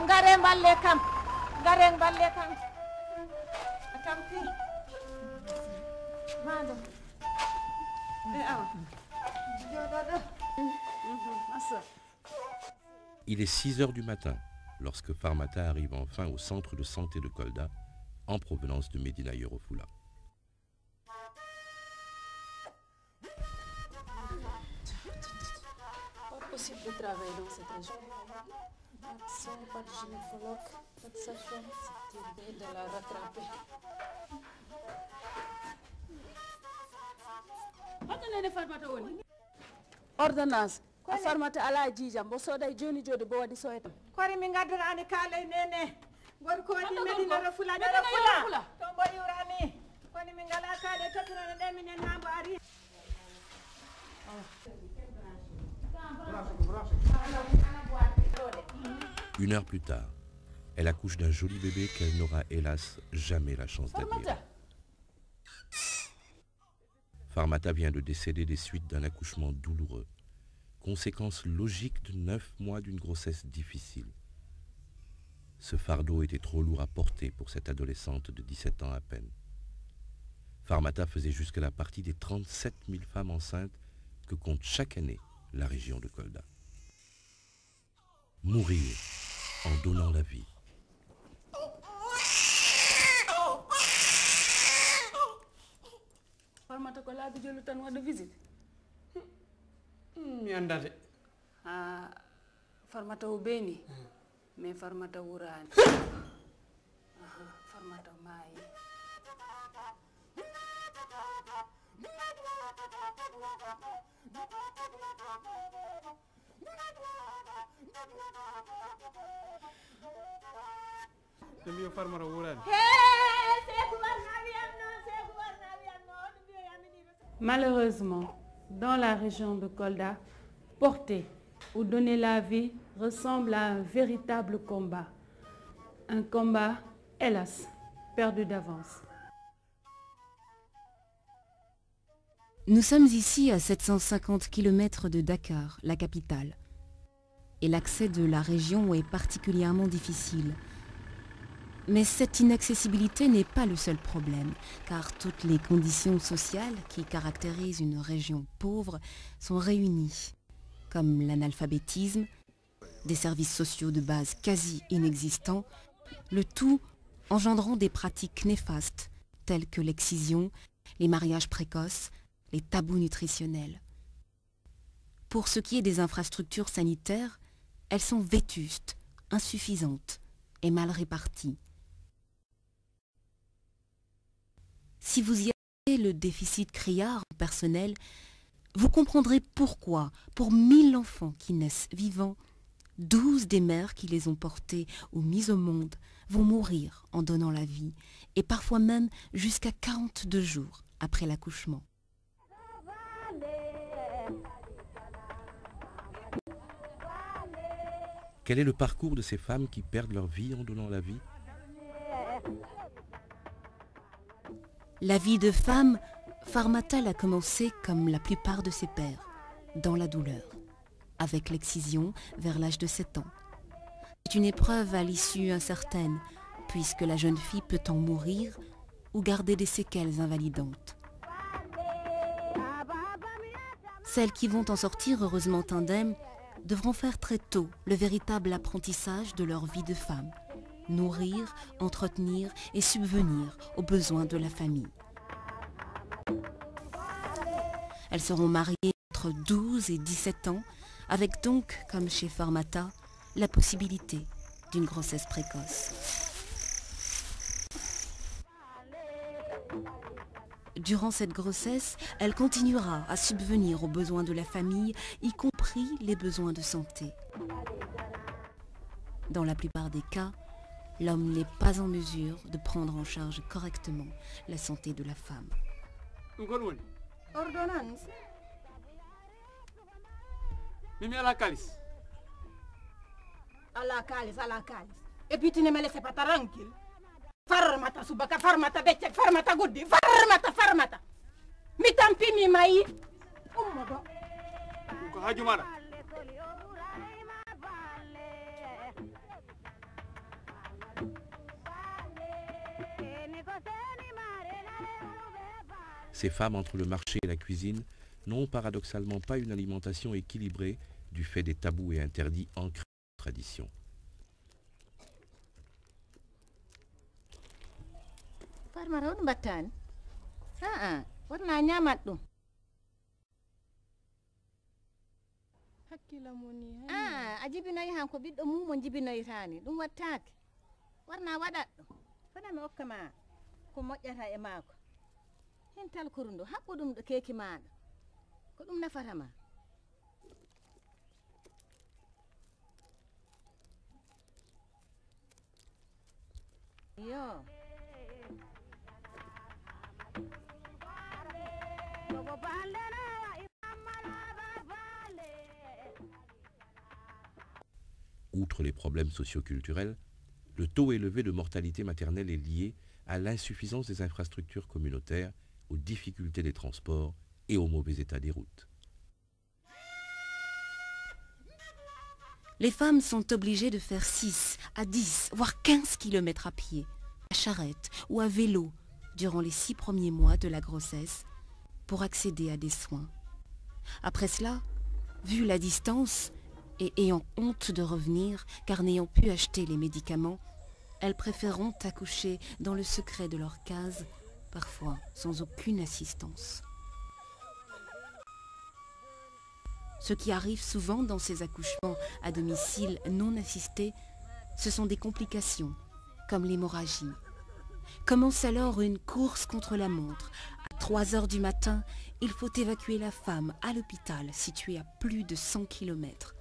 kam gare balle kam gare balle kam tampi mado Il est 6 heures du matin lorsque Farmata arrive enfin au centre de santé de Kolda en provenance de Médina Yoro Fula. Pas possible de travailler dans cette région. Pas de soins, pas de gynécologue, pas de sage-femme. C'était bien de la rattraper. Ordonnance. A Farmata ala jijam bo soday joni jodi bo wadi soytam. Kori mi gaddirani kaalay nene gorko waɗi Medina Yoro Fula to mbo yurani koni min ngala kaale toppirone ɗe minen nambo ari. Une heure plus tard, elle accouche d'un joli bébé qu'elle n'aura hélas jamais la chance d'admirer. Farmata vient de décéder des suites d'un accouchement douloureux, conséquence logique de 9 mois d'une grossesse difficile. Ce fardeau était trop lourd à porter pour cette adolescente de 17 ans à peine. Farmata faisait jusque-là partie des 37 000 femmes enceintes que compte chaque année la région de Kolda. Mourir en donnant la vie. Farmata ko laabi jolu tan wadde visite. Mi andate. Ah, Farmata o beni. Mais Farmata wurani. Farmata maayi. Mio Farmata wurani. Malheureusement, dans la région de Kolda, porter ou donner la vie ressemble à un véritable combat. Un combat, hélas, perdu d'avance. Nous sommes ici à 750 km de Dakar, la capitale. Et l'accès de la région est particulièrement difficile. Mais cette inaccessibilité n'est pas le seul problème, car toutes les conditions sociales qui caractérisent une région pauvre sont réunies, comme l'analphabétisme, des services sociaux de base quasi inexistants, le tout engendrant des pratiques néfastes telles que l'excision, les mariages précoces, les tabous nutritionnels. Pour ce qui est des infrastructures sanitaires, elles sont vétustes, insuffisantes et mal réparties. Si vous y avez le déficit criard en personnel, vous comprendrez pourquoi, pour 1000 enfants qui naissent vivants, 12 des mères qui les ont portés ou mis au monde vont mourir en donnant la vie, et parfois même jusqu'à 42 jours après l'accouchement. Quel est le parcours de ces femmes qui perdent leur vie en donnant la vie? La vie de femme, Farmata l'a commencé comme la plupart de ses pères, dans la douleur, avec l'excision vers l'âge de 7 ans. C'est une épreuve à l'issue incertaine, puisque la jeune fille peut en mourir ou garder des séquelles invalidantes. Celles qui vont en sortir heureusement indemnes devront faire très tôt le véritable apprentissage de leur vie de femme. Nourrir, entretenir et subvenir aux besoins de la famille. Elles seront mariées entre 12 et 17 ans, avec donc, comme chez Farmata, la possibilité d'une grossesse précoce. Durant cette grossesse, elle continuera à subvenir aux besoins de la famille, y compris les besoins de santé. Dans la plupart des cas, l'homme n'est pas en mesure de prendre en charge correctement la santé de la femme. Ordonnance. Mimi ala kalis. Ala kalis. Et puis tu ne me laisses pas tranquille. Farmata subaka, farmata becek, farmata guddi, farmata. Mi tampi mi mai. Ummodo. Ko hajumara. Ces femmes, entre le marché et la cuisine, n'ont paradoxalement pas une alimentation équilibrée du fait des tabous et interdits ancrés dans la tradition. a jibinoyi han ko ɓiɗɗo mumo jibinoytani ɗum wattake warna waɗat ɗum fana mi hokka ma ko moƴƴata e maako hen talkoru ndu haɓɓu ɗum ɗo keeki maɗa ko ɗum nafata ma. Yo Outre les problèmes socioculturels, le taux élevé de mortalité maternelle est lié à l'insuffisance des infrastructures communautaires, aux difficultés des transports et au mauvais état des routes. Les femmes sont obligées de faire 6 à 10, voire 15 kilomètres à pied, à charrette ou à vélo durant les 6 premiers mois de la grossesse pour accéder à des soins. Après cela, vu la distance et ayant honte de revenir car n'ayant pu acheter les médicaments, elles préféreront accoucher dans le secret de leur case, parfois sans aucune assistance. Ce qui arrive souvent dans ces accouchements à domicile non assistés, ce sont des complications, comme l'hémorragie. Commence alors une course contre la montre. À 3 heures du matin, il faut évacuer la femme à l'hôpital situé à plus de 100 km.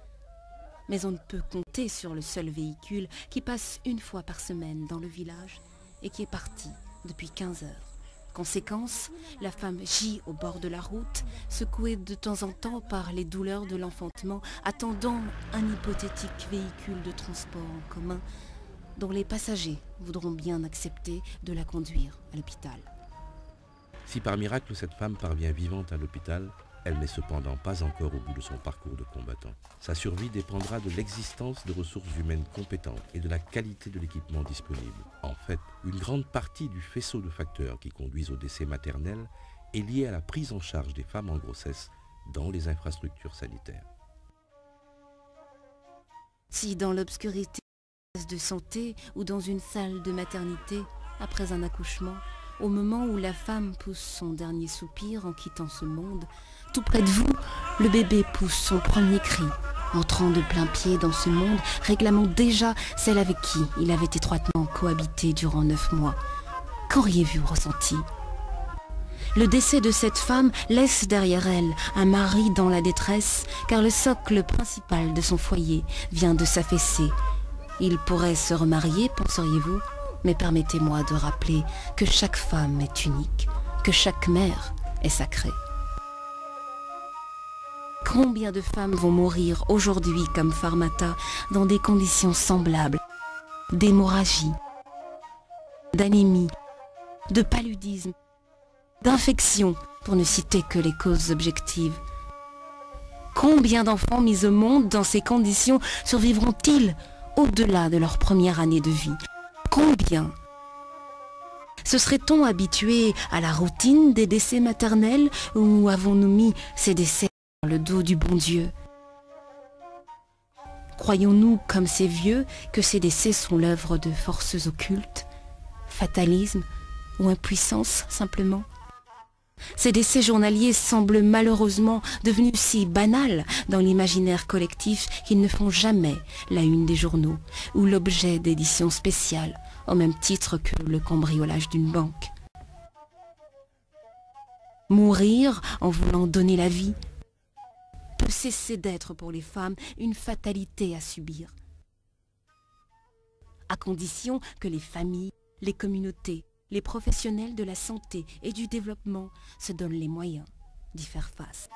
Mais on ne peut compter sur le seul véhicule qui passe une fois par semaine dans le village et qui est parti depuis 15 heures. Conséquence, la femme gît au bord de la route, secouée de temps en temps par les douleurs de l'enfantement, attendant un hypothétique véhicule de transport en commun dont les passagers voudront bien accepter de la conduire à l'hôpital. Si par miracle cette femme parvient vivante à l'hôpital, elle n'est cependant pas encore au bout de son parcours de combattant. Sa survie dépendra de l'existence de ressources humaines compétentes et de la qualité de l'équipement disponible. En fait, une grande partie du faisceau de facteurs qui conduisent au décès maternel est liée à la prise en charge des femmes en grossesse dans les infrastructures sanitaires. Si dans l'obscurité de santé ou dans une salle de maternité, après un accouchement, au moment où la femme pousse son dernier soupir en quittant ce monde, tout près de vous, le bébé pousse son premier cri, entrant de plein pied dans ce monde, réclamant déjà celle avec qui il avait étroitement cohabité durant 9 mois. Qu'auriez-vous ressenti ? Le décès de cette femme laisse derrière elle un mari dans la détresse, car le socle principal de son foyer vient de s'affaisser. Il pourrait se remarier, penseriez-vous ? Mais permettez-moi de rappeler que chaque femme est unique, que chaque mère est sacrée. Combien de femmes vont mourir aujourd'hui comme Farmata dans des conditions semblables, d'hémorragie, d'anémie, de paludisme, d'infection, pour ne citer que les causes objectives. Combien d'enfants mis au monde dans ces conditions survivront-ils au-delà de leur première année de vie ? Combien ? Se serait-on habitué à la routine des décès maternels ou avons-nous mis ces décès dans le dos du bon Dieu ? Croyons-nous, comme ces vieux, que ces décès sont l'œuvre de forces occultes, fatalisme ou impuissance simplement ? Ces décès journaliers semblent malheureusement devenus si banals dans l'imaginaire collectif qu'ils ne font jamais la une des journaux ou l'objet d'éditions spéciales, au même titre que le cambriolage d'une banque. Mourir en voulant donner la vie peut cesser d'être pour les femmes une fatalité à subir, à condition que les familles, les communautés, les professionnels de la santé et du développement se donnent les moyens d'y faire face.